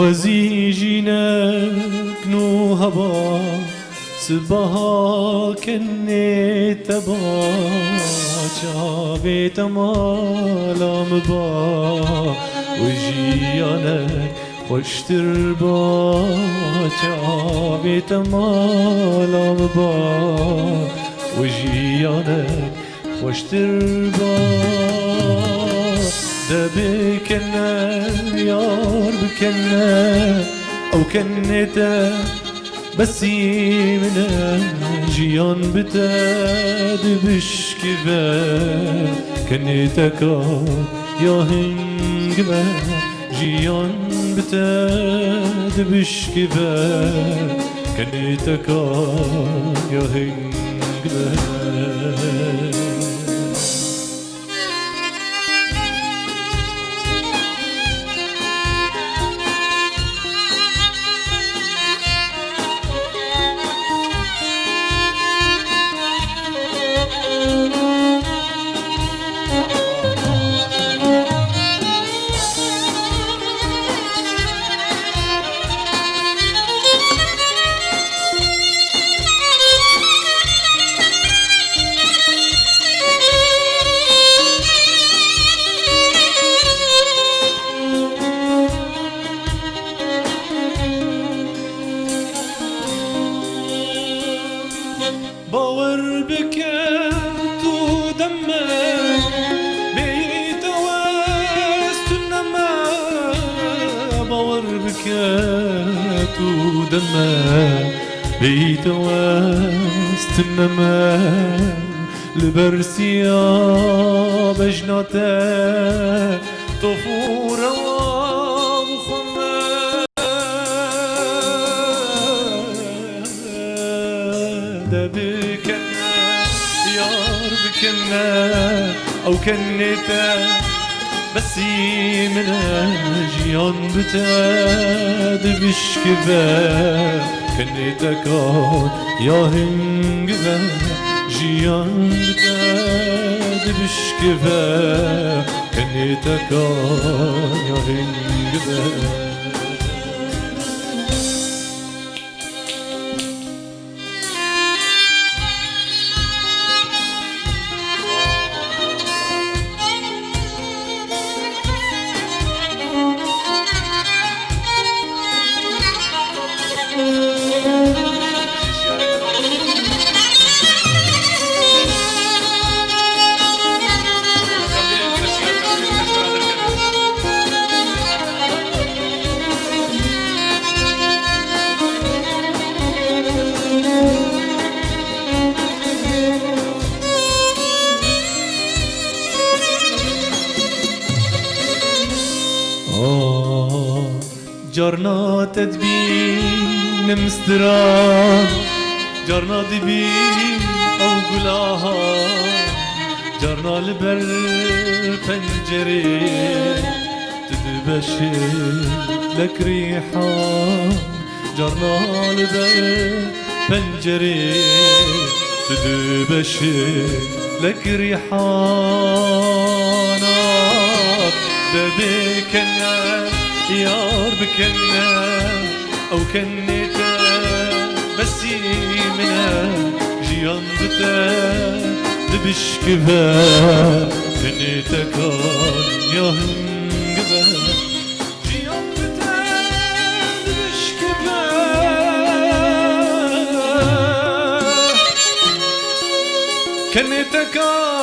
وازی جینک نو هوا سبها کنی تبا چاوی تمالام با و جیانک خوشتر با چاوی تمالام با و جیانک خوشتر با ده بکنه یار بکنه او کنه ده بسی منه جیان بته ده بشکبه کنه تکار یا هنگمه جیان بته ده بشکبه کنه تکار یا هنگمه باور بکن تو دمه بیت وست نما باور بکن تو دمه بیت وست نما لبرسیا بجناته طفورا بكنا يار بكنا او كنيتا بسي منا جيان بتاد بشكبا كنيتا كان يا هنجبا جيان بتاد بشكبا كنيتا كان يا هنجبا جارنا تدبين مستران جارنا دبين او قلاها جارنا لبر پنجري تدبشر لك ريحان جارنا لبر پنجري تدبشر لك ريحان دبكنا يار بكنا او كنيتا بسي منا جيان بتا دبشكبا كنيتا كان يا هنجبا جيان بتا دبشكبا كنيتا كان